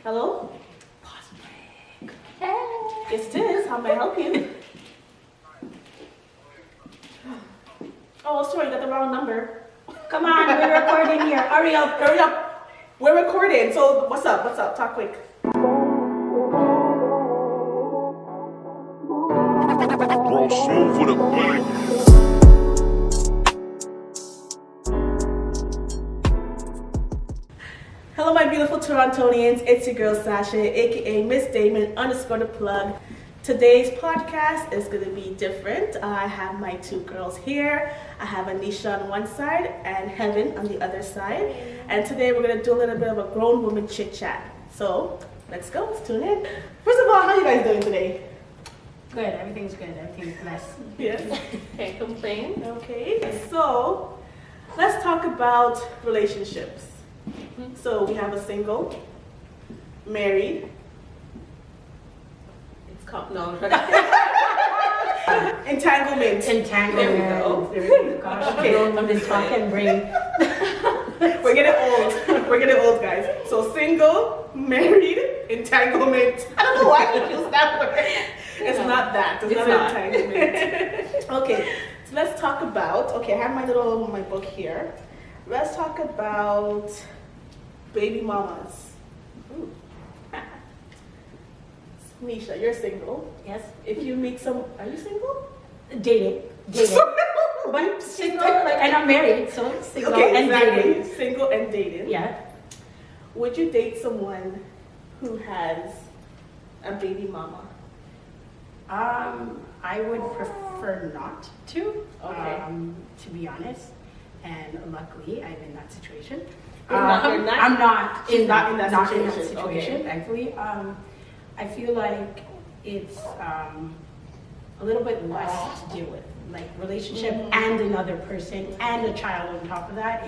Hello? Pause break. Hey. Yes, it is. How may I help you? Oh, sorry, you got the wrong number. Come on, we're recording here. Hurry up. Hurry up. We're recording. So what's up? What's up? Talk quick. Roll smooth with a bang. Hello, my beautiful Torontonians. It's your girl Sasha, aka Miss Damon _ the plug. Today's podcast is going to be different. I have my two girls here. I have Neisha on one side and Heaven on the other side. And today we're going to do a little bit of a grown woman chit chat. So let's go. Let's tune in. First of all, how are you guys doing today? Good. Everything's good. Everything's blessed. Yes. Can't complain. Okay. So let's talk about relationships. So we have a single, married. It's called no. Entanglement. Entanglement. There we go. Gosh, Okay. I'm just talking brain. We're getting old. We're getting old, guys. So single, married, entanglement. I don't know why I use that word. It's not that. It's not entanglement. Okay. So let's talk about. Okay, I have my book here. Let's talk about baby mamas. Ooh. Neisha, you're single. Yes. If you meet are you single? Dating. But single, and I'm married, so single Okay, and exactly. dating. Single and dating. Yeah. Would you date someone who has a baby mama? I would prefer not to. Okay. To be honest, and luckily I'm in that situation. You're not- I'm not She's in not in that situation. situation. Okay. Thankfully, I feel like it's a little bit less to deal with, like relationship and another person and a child on top of that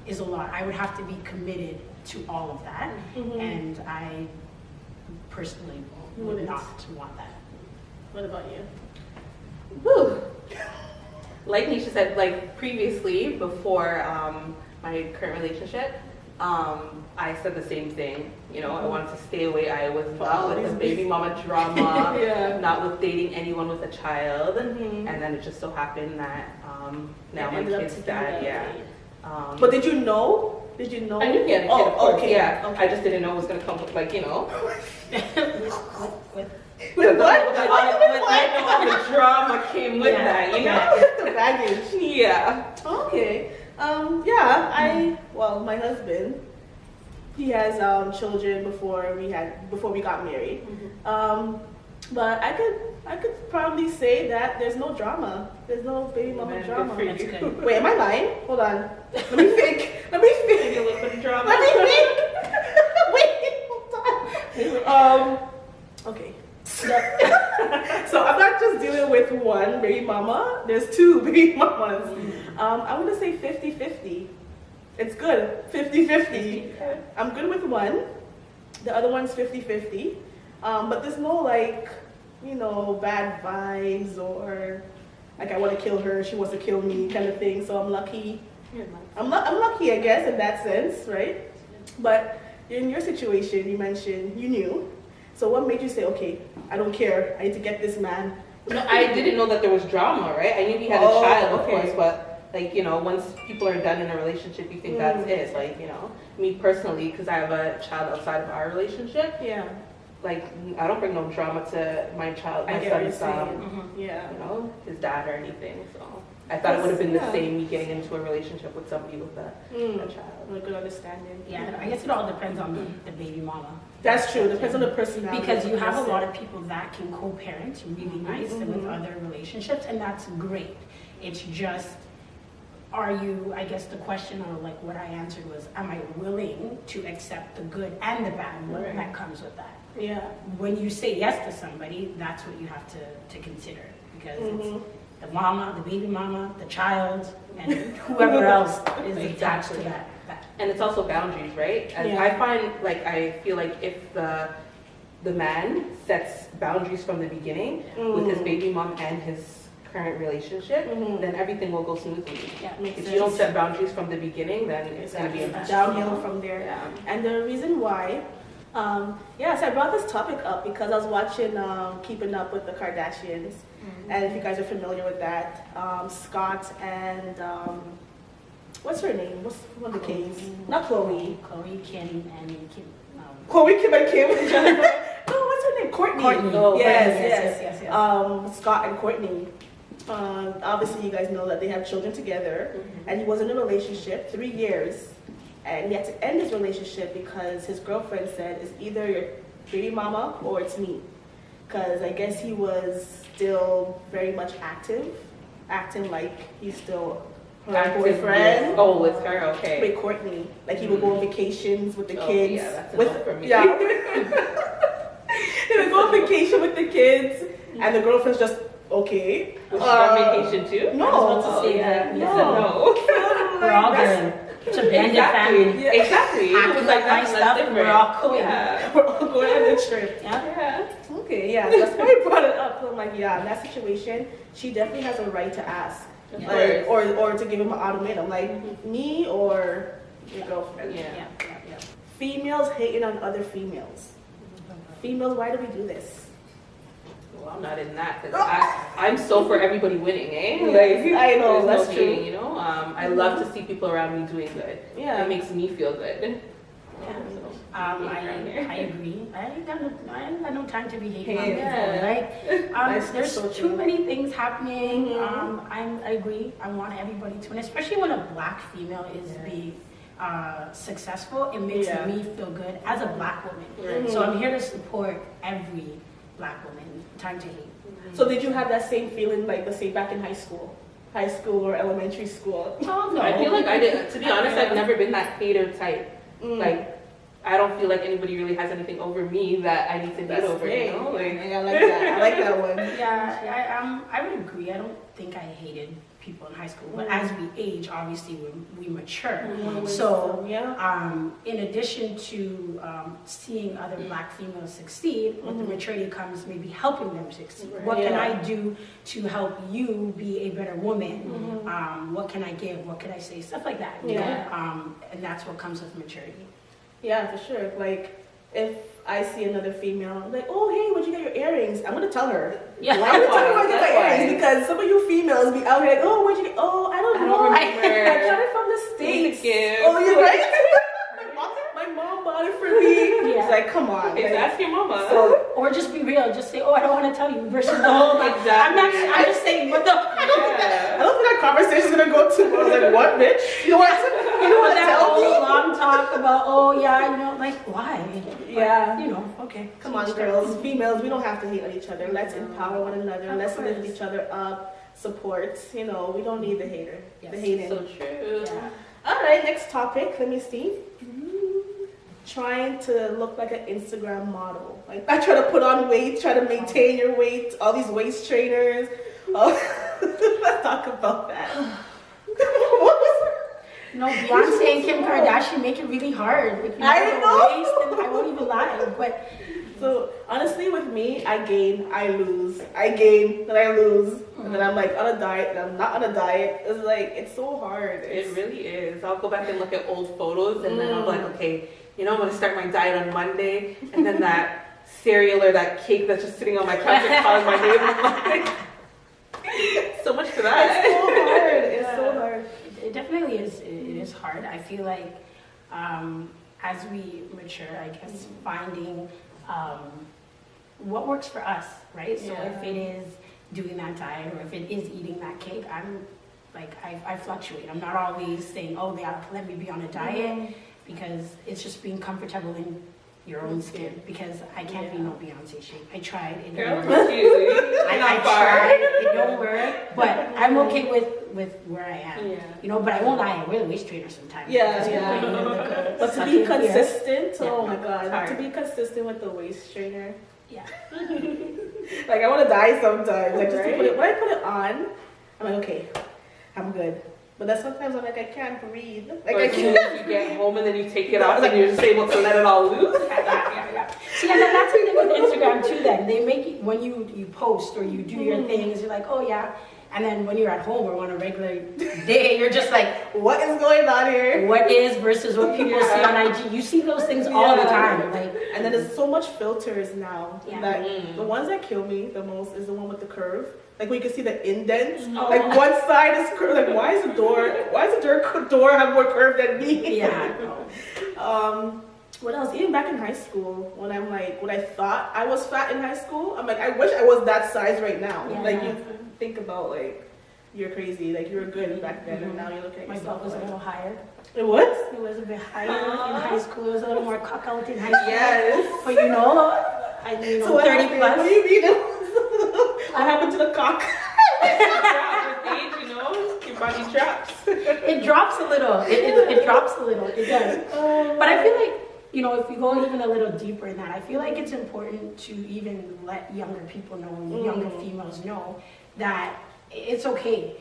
is a lot. I would have to be committed to all of that, and I personally would not want that. What about you? Whew. Like Neisha said, like previously, before my current relationship, I said the same thing. You know, I wanted to stay away. I was not with the baby mama drama, not with dating anyone with a child. And then it just so happened that now my kid's dad, But did you know? Did you know? I knew he had a kid, of course, okay. yeah. Okay. I just didn't know it was going to come with, like, you know. With what? All the drama came with that, you know? The baggage. Yeah. Okay. My husband, he has children before we got married. But I could probably say that there's no drama. There's no baby mama Man, drama. good for you. That's good. Wait, am I lying? Hold on. Let me think. A little bit of drama. Let me think. Wait, hold on. Okay. So I'm not just dealing with one baby mama. There's two baby mamas. I'm gonna say 50-50. It's good. 50-50. I'm good with one. The other one's 50-50. But there's no bad vibes or like I want to kill her, she wants to kill me kind of thing. So I'm lucky. I'm lucky, I guess, in that sense, right? But in your situation, you mentioned you knew. So what made you say, okay, I don't care, I need to get this man? No, I didn't know that there was drama, right? I knew he had a child, of course, but like, you know, once people are done in a relationship, you think that's it. Like, you know, me personally, because I have a child outside of our relationship, like, I don't bring no drama to my child, my son's, you know, his dad or anything. So I thought it would have been the same, me getting into a relationship with somebody with a child. A good understanding. Yeah, I guess it all depends on the baby mama. That's true. Depends on the personality. Because you have a lot of people that can co-parent really nice and with other relationships, and that's great. It's just, are you, I guess the question or like what I answered was, am I willing to accept the good and the bad that comes with that? Yeah. When you say yes to somebody, that's what you have to consider, because it's the mama, the baby mama, the child, and whoever else is attached to that. And it's also boundaries, right? And I feel like if the man sets boundaries from the beginning with his baby mom and his current relationship, then everything will go smoothly. Yeah, if you don't set boundaries from the beginning, then it's going to be downhill from there. Yeah. And the reason why Yeah, so I brought this topic up because I was watching Keeping Up with the Kardashians, and if you guys are familiar with that, Scott and what's her name? What's one of the K's? Not Chloe. Chloe, Kim, and Kim. Chloe, Kim, and Kim. No, what's her name? Courtney. Oh, Yes. Scott and Courtney. Obviously, you guys know that they have children together, and he was in a relationship 3 years. And he had to end his relationship because his girlfriend said, it's either your baby mama or it's me. Because I guess he was still very much acting like he's still her boyfriend. With her, okay. With Courtney. Like he would go on vacations with the kids. Yeah, that's enough for me. Yeah. He would go on vacation with the kids, and the girlfriend's just, okay. Was she on vacation too? No. I was about to say that. No. We're all good. It's a blended family. Yeah. Exactly. Acting It was like my that's stuff, different. we're all cool. Yeah. We're all going on the trip. Yeah. Okay, yeah, that's why I brought it up. So I'm like, yeah, in that situation, she definitely has a right to ask. Of Like, course. or to give him an ultimatum, like me or your girlfriend. Yeah. Females hating on other females. Females, why do we do this? Well, I'm not in that because I'm so for everybody winning, eh? Yes, I know, there's that's no true. hating, you know. I love to see people around me doing good. Yeah. It makes me feel good. I agree. I ain't got no time to be hating on people. Yeah. Like, there's so too true. many things happening. I agree. I want everybody to, and especially when a black female is being successful, it makes me feel good as a black woman. So I'm here to support every black woman. Time to hate. So did you have that same feeling, like, let's say, back in high school or elementary school? Oh no. I feel like I did. To be honest, I've never been that hater type. Like, I don't feel like anybody really has anything over me that I need to get over. You know, like I like that. I like that one. Yeah, I would agree. I don't think I hated people in high school, but as we age, obviously we mature. So, in addition to seeing other black females succeed, with the maturity comes maybe helping them succeed. What can I do to help you be a better woman? What can I give? What can I say? Stuff like that. You know? And that's what comes with maturity. Yeah, for sure. Like, if I see another female, I'm like, oh, hey, where'd you get your earrings? I'm going to tell her. Yeah. I'm going to tell her where I get my earrings because some of you females be out here like, oh, where'd you get, oh, I don't know. I got it from the States. Oh, you're right? My mom bought it for me. Yeah. It's like, come on. Hey, Like, ask your mama. so, Or just be real. Just say, oh, I don't want to tell you versus the whole I'm just saying, but I don't think that conversation's going to go too well. I was like, what, bitch? You know what? You know what? that Tell whole me. long talk about, oh yeah, you know, like why? Yeah. But, you know, okay. Come on, girls, females, we don't have to hate on each other. Let's empower one another. Of Let's lift course. each other up. Support. You know, we don't need the hater. Yes. The hating. So true. Yeah. All right, next topic. Let me see. Trying to look like an Instagram model. Like, I try to put on weight, try to maintain your weight. All these waist trainers. Let's talk about that. No, Beyonce and Kim Kardashian make it really hard. Like, you I have a know. waist, and I won't even lie. But So honestly, with me, I gain, I lose. I gain, then I lose. And then I'm like on a diet, and I'm not on a diet. It's like, it's so hard. It really is. I'll go back and look at old photos and then I'll be like, okay, you know, I'm gonna start my diet on Monday, and then that cereal or that cake that's just sitting on my counter calling my name. I'm like, so much for that. It's so hard. It's so hard. it definitely is. It is hard. I feel like as we mature, I guess finding what works for us, right? So if it is doing that diet or if it is eating that cake, I'm like I fluctuate. I'm not always saying, oh, yeah, let me be on a diet, because it's just being comfortable in your own skin, because I can't be no Beyonce shape. I tried. It Girl, didn't work. I tried. It don't work. But I'm okay with where I am. You know, but I won't lie. I wear the waist trainer sometimes. But to be consistent, oh my Hard. god, to be consistent with the waist trainer. Yeah. Like, I want to die sometimes. Like, just to put it, when I put it on, I'm like, okay, I'm good. But then sometimes I'm like, I can't breathe. Like, Or I as soon can't. as you get home and then you take it off and you're just able to let it all loose. See, and then that's the thing with Instagram too. Then they make it when you post or you do your things. You're like, oh yeah, And then when you're at home or on a regular day, you're just like, What is going on here? what is versus what people see on IG. You see those things all the time. Like, And then there's so much filters now. Yeah. That the ones that kill me the most is the one with the curve. Like when you can see the indents. Like one side is curved. Like why is the door have more curve than me? yeah. What else? Even back in high school, when I thought I was fat in high school, I'm like, I wish I was that size right now. Yeah. Like you think about like, you're crazy. Like you were good back then, and now you look at My yourself. butt was a little higher. It was? It was a bit higher in high school. It was a little more cock out in high school. Yes. But you know, I mean, So what 30 happened? plus. What do you mean? What happened to the cock? With age, you know, your body drops. It drops a little. It drops a little. It does. But I feel like, you know, if you go even a little deeper in that, I feel like it's important to even let younger people know, younger females know that it's okay.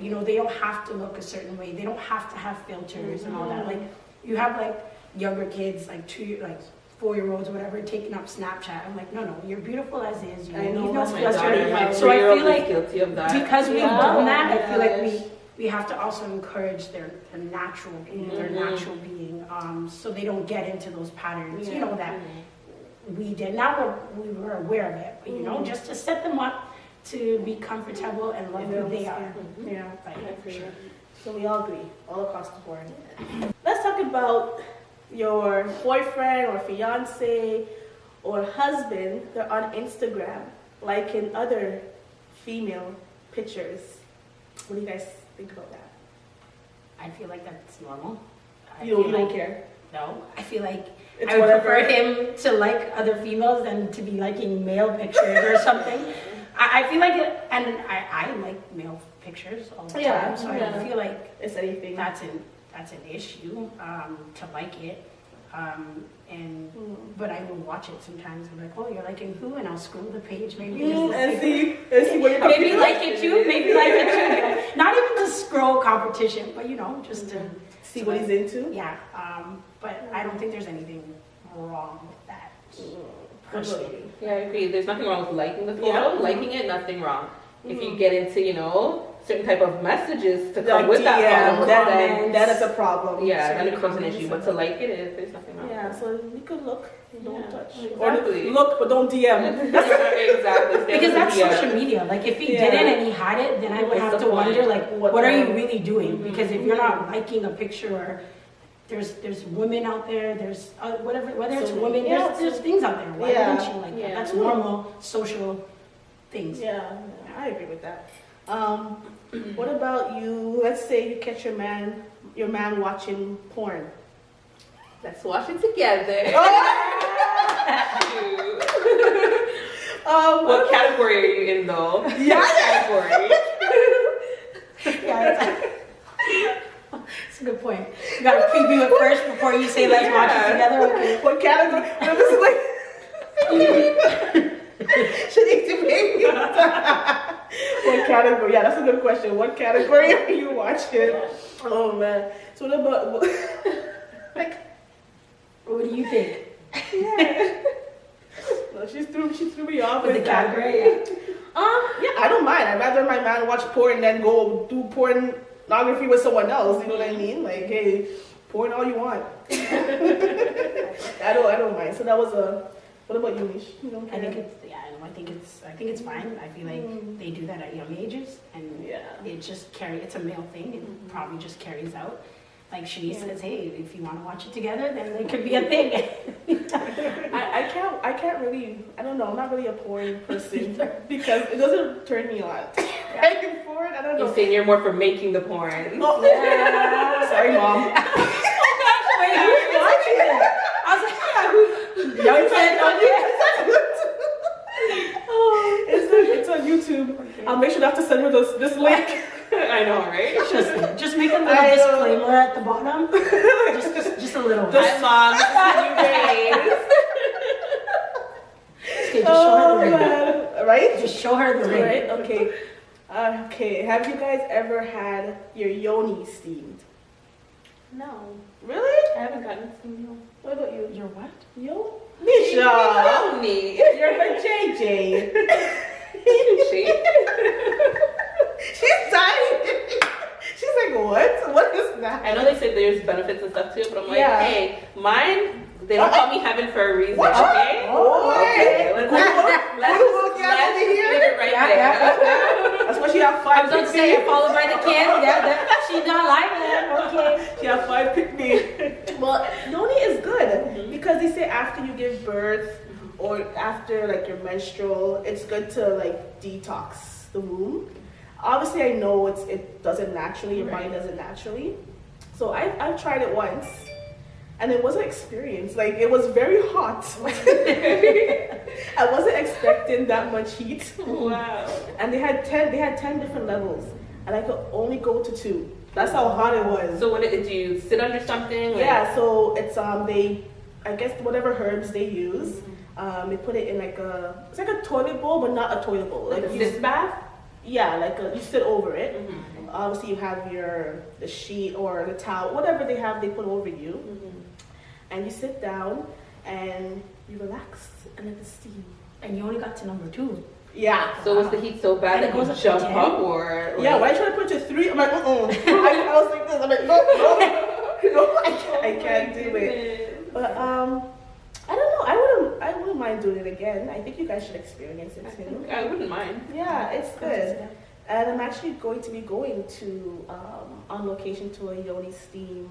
You know, they don't have to look a certain way. They don't have to have filters and all that. Like, you have like younger kids, like 4-year-olds or whatever, taking up Snapchat. I'm like, no, you're beautiful as is. You I know, need no that's my filter. daughter. My So I feel like guilty of that. because we've done that, I feel like we have to also encourage their natural being, so they don't get into those patterns, you know, that we did. Now we were aware of it, but you know, just to set them up to be comfortable and love who they are. Yeah. Like, For sure. So we all agree, all across the board. Let's talk about your boyfriend or fiance or husband. They're on Instagram, liking other female pictures. What do you guys think about that? I feel like that's normal. You don't care? No, I feel like It's I would whatever. prefer him to like other females than to be liking male pictures or something. I feel like it, and I like male pictures all the time, so I feel like It's anything. that's an issue to like it. But I will watch it sometimes. I'm like, oh, you're liking who? And I'll scroll the page, maybe and see what you're maybe like it too, maybe like it too. You know? Not even to scroll competition, but you know, just to see what he's into. yeah. But I don't think there's anything wrong with that. Personally. Yeah, I agree. There's nothing wrong with liking the photo. Yeah. Liking it, nothing wrong. If you get into, you know, certain type of messages to come Like with that DM, photo, then that's a problem. yeah, then it certain becomes an comments issue. But to like it, there's nothing wrong. Yeah, so you could look, don't Yeah, touch. exactly. Or look, but don't DM. Exactly. Stay Because on that's the social media. Like if he Yeah. didn't and he had it, then I would What's have the to point? wonder like, What what are you the- really doing? Because if you're not liking a picture or there's women out there, there's whatever, whether it's So, women, yeah, there's things out there. Why yeah, wouldn't you like that? yeah. That's normal social things. Yeah, I agree with that. What about you? Let's say you catch your man watching porn. Let's watch it together. What category are you in though? Yeah. Category. Yeah, it's a good point. You gotta preview it first before you say let's watch it together. Okay. What category? I'm just like, should eat your baby. What category? Yeah, that's a good question. What category are you watching? Oh man. So what about like? What do you think? Yeah. No, she threw me off With the that. category? Yeah. Yeah, I don't mind. I'd rather my man watch porn than go do pornography with someone else. You know what I mean? Like, hey, porn all you want. I don't mind. So that was a. What about you, Nish? You don't care? I think it's fine. I feel like they do that at young ages, and Yeah. it's a male thing. It probably just carries out. Like Shanice says, hey, if you want to watch it together, then it could be a thing. I can't really. I don't know. I'm not really a porn person because it doesn't turn me on. Back and forth. I don't know. You're saying you're more for making the porn. Oh, sorry, mom. Wait, who's watching it? I was like, young said, It's on YouTube. I'll make sure not to send her this link. I know, right? just make a little disclaimer at the bottom. Just a little. Hi, Mom. This is you guys. Okay, just show her the ring. man. Right? Just show her the ring. Right? Okay. Okay. Have you guys ever had your Yoni steamed? No, Really? I haven't gotten to What about you? Your what? Yo? Nisha! Yoni. You're her JJ. what? What is that? I know they say there's benefits and stuff to it, but I'm like, Yeah. hey, mine, they don't call me heaven for a reason, What? okay? Oh, Okay, let's let's leave it right Yeah, there. That's why she have I five was going to say, followed by the kids. She's not like that. Okay. She have five pick-me. Well, Yoni is good because they say after you give birth or after like your menstrual, it's good to like detox the womb. Obviously, I know it doesn't naturally. Your body does it naturally. So I've tried it once, and it was an experience. Like it was very hot. I wasn't expecting that much heat. Wow. And they had 10 different levels, and I could only go to 2. That's how hot it was. So what did you sit under something? Yeah, so it's I guess whatever herbs they use, they put it in it's like a toilet bowl, but not a toilet bowl. Like a sit bath? Yeah, you sit over it. Obviously, you have the sheet or the towel, whatever they have, they put over you, and you sit down and you relax and let the steam. And you only got to number 2. Yeah. So was the heat so bad And that it goes you up to jump 10? up or? Yeah, when I try to put it to 3, I'm like, I was like this. I'm like, no, I can't do it. But I don't know. I wouldn't mind doing it again. I think you guys should experience it too. I wouldn't mind. Yeah, it's good. And I'm actually going to be going to on location to a Yoni Steam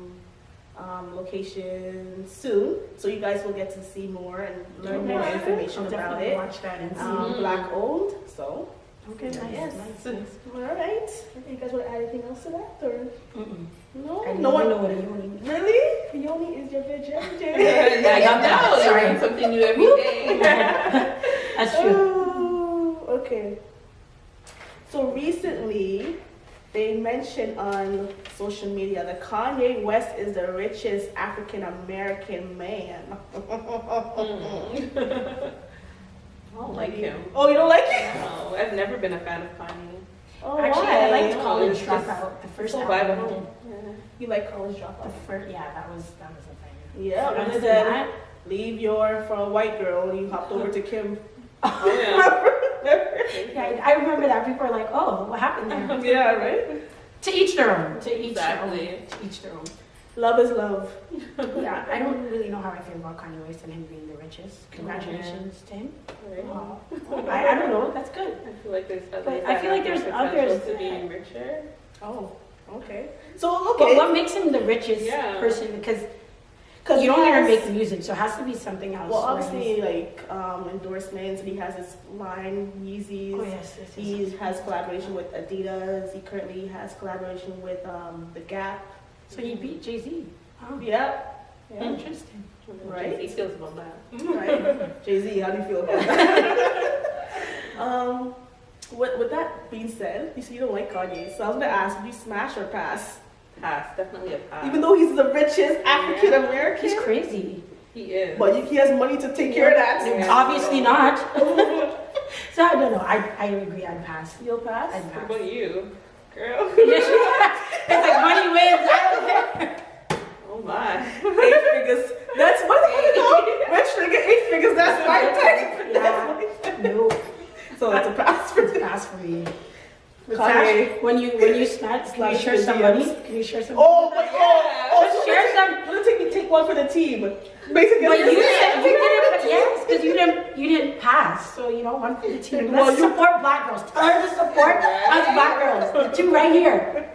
location soon, so you guys will get to see more and learn more information about it. Watch that and see. Black owned, so Okay, nice. yes. Nice. All right. You guys want to add anything else to that, or no? I No one know what a Yoni is. really. Yoni is your bitch. I got that. Sorry. Learn something new every day. That's true. Oh, okay. So recently, they mentioned on social media that Kayne West is the richest African American man. I don't like him. Oh, you don't like him? No, I've never been a fan of Kanye. Oh, Actually, why? I liked College It's just Dropout. The first so album. vibe. You like College Dropout? The first, yeah, that was a thing. Yeah, when Other they than said, that, leave your for a white girl, you hopped over to Kim. Oh yeah. yeah, I remember that. People were like, "Oh, what happened there?" Yeah, right? To each their own. To each Exactly. their own. To each their own. Love is love. Yeah, I don't really know how I feel about Kanye West and him being the richest. Congratulations to him. Right. I don't know. That's good. I feel like there's others. But I feel like there's others to be richer. Oh, okay. So, But okay. what makes him the richest Yeah. person? Because Because you don't hear him make music, so it has to be something else. Well, where obviously, like endorsements, and he has his line Yeezys. Oh yes, yes, yes. He has collaboration with Adidas. He currently has collaboration with the Gap. So he beat Jay-Z. Oh, Yeah. Yeah. interesting. Right. He feels about that. Right. Jay-Z, how do you feel about that? With that being said, you see you don't like Kanye, so I was gonna ask, would you smash or pass? Pass, definitely a pass. Even though he's the richest African American, He's crazy. He is. but he has money to take care of that. Yeah. Obviously not. So I don't know. I agree. I'd pass. You'll pass? I'd What pass. about you, girl? It's like money wins. I don't care. Oh my. 8 figures. That's what it's called. Rich nigga, 8 figures. That's my type. That's my type. No, So it's a pass for it's me. pass for me. Kanye. When you snatch, can you Slash share the some DMs. money? Can you share some? Oh my god. Oh, so Share some. let's take one for the team. Basically, But you yes, didn't. Yes, because you didn't pass. So you know, one for the team. Well, Let's support black girls. Tell her to support us black girls. The two right here.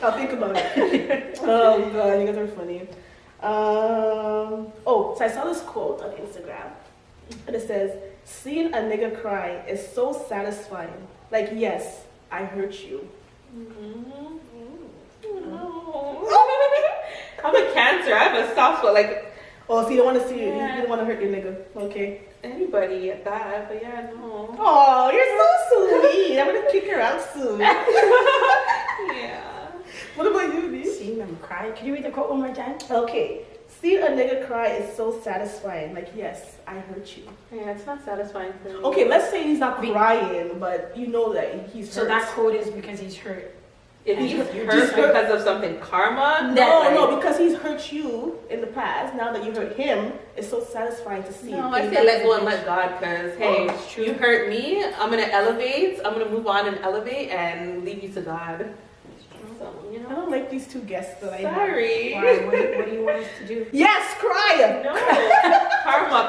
I'll think about it. Oh god, you guys are funny. So I saw this quote on Instagram, and it says, "Seeing a nigga cry is so satisfying. Like, yes, I hurt you." I'm a Cancer. I have a soft spot. Like Oh, so you don't want to see it. Yeah. You don't want to hurt your nigga. Okay. anybody at that, but yeah, no. Oh, you're so sweet. I'm gonna kick her out soon. Yeah. What about you, B? Seeing them cry. Can you read the quote one more time? Okay. Seeing a nigga cry is so satisfying. Like, yes, I hurt you. Yeah, it's not satisfying for me. Okay, let's say he's not crying, but you know that he's hurt. So that quote is because he's hurt. If he's You're hurt just because of something karma, No, because he's hurt you in the past. Now that you hurt him, it's so satisfying to see. No, him. I say let go and let God, because hey, it's true. you hurt me, I'm gonna elevate, I'm gonna move on and elevate and leave you to God. So, you know? I don't like these two guests that I have. Sorry. Why? What do you want us to do? Yes, cry! No.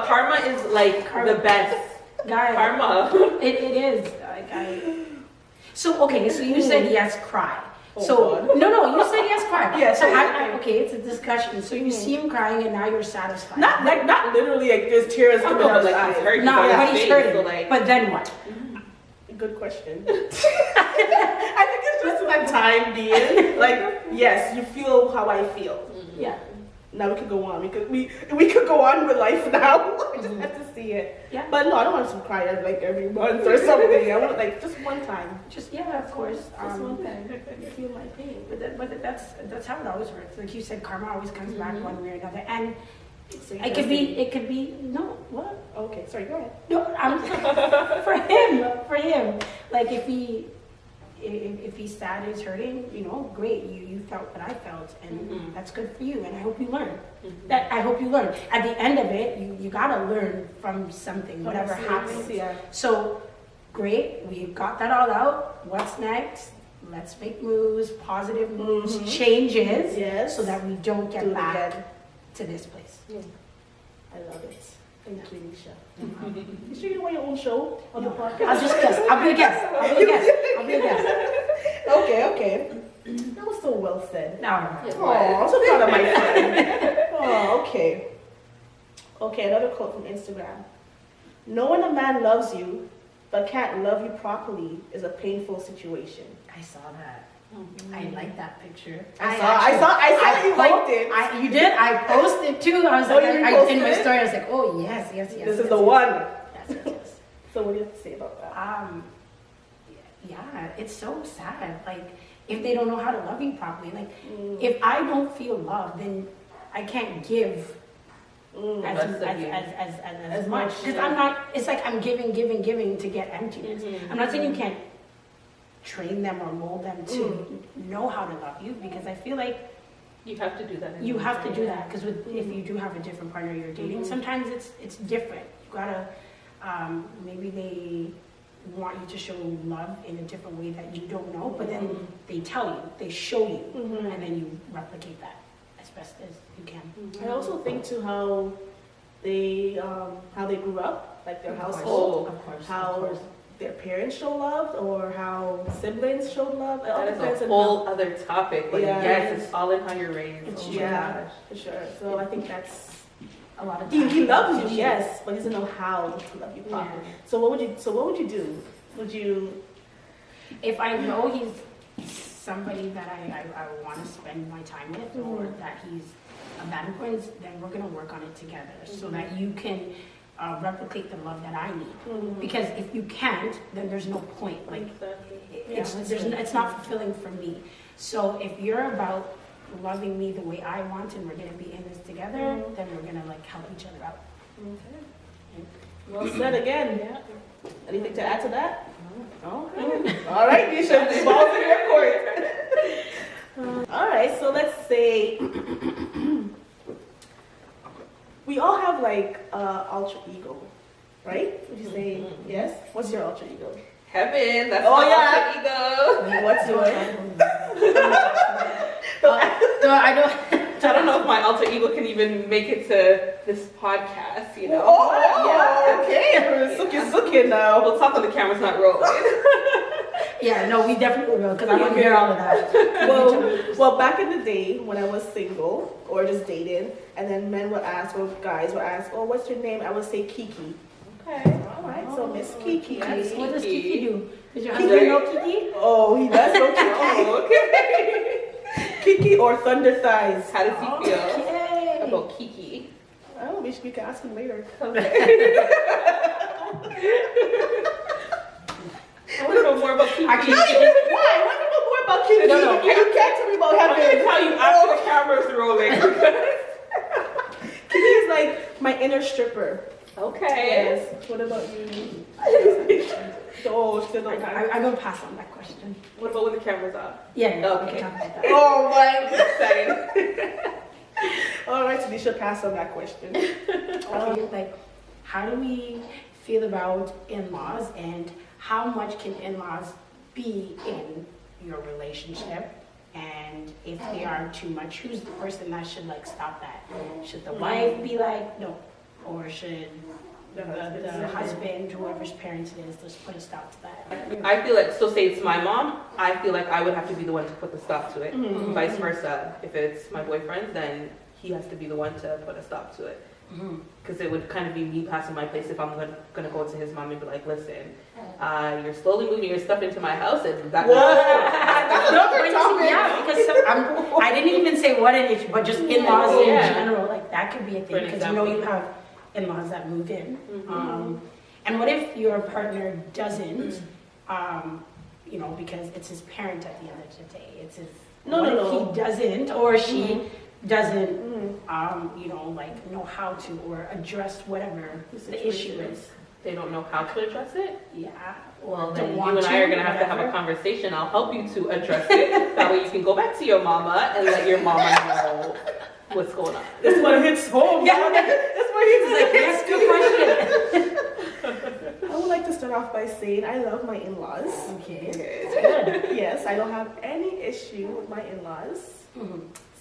Karma is like the best. Guys, Karma. it is. So, okay, so you said yes, cry. Oh, So, God. no, you said yes, cry. Yes. So, okay, it's a discussion. So you see him crying and now you're satisfied. Not literally like there's tears Oh, coming no, out like of his he's eyes. hurting. No, by but his he's face, hurting. so, like, But then what? Good question. I think it's just that time being like, yes, you feel how I feel. Yeah. Now we could go on. We could go on with life now. I just have to see it. Yeah. But no, I don't want to cry like every month or something. I want like just one time. Just, yeah, of course. Just one time. You feel my pain. But that's how it always works. Like you said, karma always comes back one way or another. And So it could be, no, what? Okay, sorry, go ahead. No, for him. Like if he's sad, he's hurting, great. You felt what I felt, and that's good for you. And I hope you learn. I hope you learn. At the end of it, you gotta learn from something, whatever happens. Yeah. So, great. We got that all out. What's next? Let's make moves, positive moves, changes, Yes. so that we don't Do get it back again. to this place. I love it. Thank you, Neisha. You sure you don't want your own show on the podcast? I'll just guess. I'll be a guest. Okay. That was so well said. No. Oh, I'm so proud of my friend. Oh, okay. Okay, another quote from Instagram. Knowing a man loves you but can't love you properly is a painful situation. I saw that. I like that picture. I saw that you liked it. You did? I posted too. I was Oh, like, you in my reposted it? story, I was like, oh, yes. This is the one. Yes. So what do you have to say about that? Yeah, it's so sad. Like, if they don't know how to love you properly, like, if I don't feel love, then I can't give as much. Because I'm not, it's like I'm giving to get emptiness. I'm not saying you can't train them or mold them to know how to love you, because I feel like you have to do that. you have to do that, because if you do have a different partner you're dating, sometimes it's different. You gotta, maybe they want you to show love in a different way that you don't know, but then they tell you, they show you, and then you replicate that as best as you can. I also think too how they grew up, like their household, Of course. how their parents show love, or how siblings show love. It all That depends is a on whole other topic. Like, Yeah. yes, it's all in how you're raised. It's Oh true. my Yeah, gosh. for sure. So I think that's A lot of he times. loves you, yes, but he doesn't know how to love you properly. Yeah. So what would you do? Would you? If I know he's somebody that I want to spend my time with, or that he's a bad influence, then we're going to work on it together, so that you can replicate the love that I need. Because if you can't, then there's no point. Like, it's not fulfilling for me. So if you're about loving me the way I want, and we're going to be in this together, then we're going to like help each other out. Okay. Well said again. Yeah. Anything to add to that? Okay. All right, Neisha, the ball's in your court. All right, so let's say we all have like alter ego, right? Would you say yes? What's your alter ego? Heaven, that's Oh, my yeah. alter ego. What's yours? I I don't know if my alter ego can even make it to this podcast, you know? Oh, okay. Suki now. We'll talk when the camera's not rolling. Yeah, no, we definitely will, because I want to hear all of that. Well, back in the day when I was single or just dating, and then men would ask, or guys would ask, oh, what's your name? I would say Kiki. Okay. All right, so Miss Kiki. What does Kiki do? Does your Kiki husband know Kiki? Oh, he does know Kiki. Oh, okay. Kiki or Thunder Thighs. How does he feel Yay. about Kiki? I don't know, we can ask him later. I want to know more about Kiki. Why? What do you know more about Kiki? No. You can't tell me about I'm going to Heaven. tell you after the camera's rolling. Kiki is like my inner stripper. Okay. Yes. What about you? Oh, still don't have. I'm going to pass on that question. What about when the camera's off? Yeah, we Okay. can talk about that. Oh my. Exciting. All right, so we should pass on that question. Like, how do we feel about in-laws, and how much can in-laws be in your relationship? And if they are too much, who's the person that should like stop that? Should the wife be like, no? Or should the husband, whoever's parents it is, just put a stop to that? I feel like, so say it's my mom, I feel like I would have to be the one to put the stop to it. Vice versa. If it's my boyfriend, then he has to be the one to put a stop to it. Because it would kind of be me passing my place if I'm gonna go to his mom and be like, listen, you're slowly moving your stuff into my house, and that. Yeah, because I didn't even say what an issue, but just in-laws in general, like that could be a thing. Because you know you have in-laws that move in. And what if your partner doesn't? You know, because it's his parent at the end of the day. It's his. If he doesn't or she doesn't, you know, like know how to or address whatever the issue is. They don't know how to address it? Yeah. Well, then you and I are going to have a conversation. I'll help you to address it. That way you can go back to your mama and let your mama know what's going on. This one hits home. Yeah. This one hits like, yes, good question. I would like to start off by saying I love my in-laws. Okay. Good. Yes, I don't have any issue with my in-laws.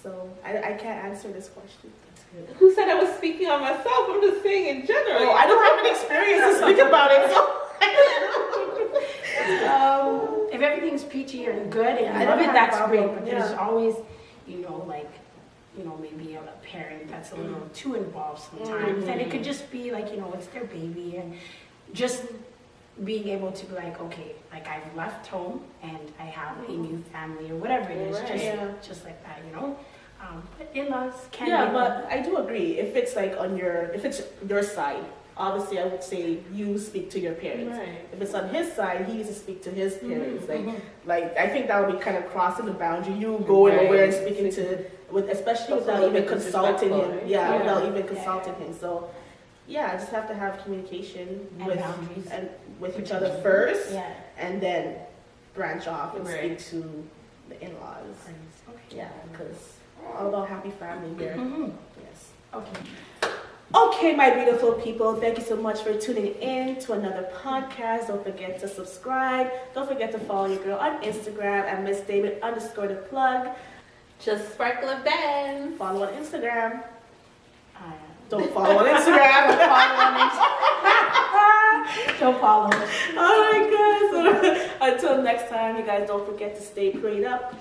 So I can't answer this question. That's good. Who said I was speaking on myself? I'm just saying in general. Oh, I don't have any experience to speak about it, so. If everything's peachy and good and I love don't it, have that's a problem. great. But there's always, you know, like, you know, maybe a parent that's a little too involved sometimes. And it could just be like, you know, it's their baby, and just being able to be like, okay, like I've left home and I have a new family or whatever it is, just like that, you know. But in-laws can. Yeah, but I do agree. If it's like if it's your side, obviously I would say you speak to your parents. Right. If it's on his side, he needs to speak to his parents. Like I think that would be kind of crossing the boundary. You going over and speaking to, especially without even consulting him. Yeah, without even consulting him. So. Yeah, I just have to have communication and with boundaries and with each other first, yeah, and then branch off and speak to the in-laws. Okay. Yeah, because all about happy family here. Yes. Okay. Okay, my beautiful people, thank you so much for tuning in to another podcast. Don't forget to subscribe. Don't forget to follow your girl on Instagram at Miss David _ the plug. Just sparkle of dance. Follow on Instagram. Don't follow on Instagram. Don't follow. All right, guys. Until next time, you guys don't forget to stay prayed up.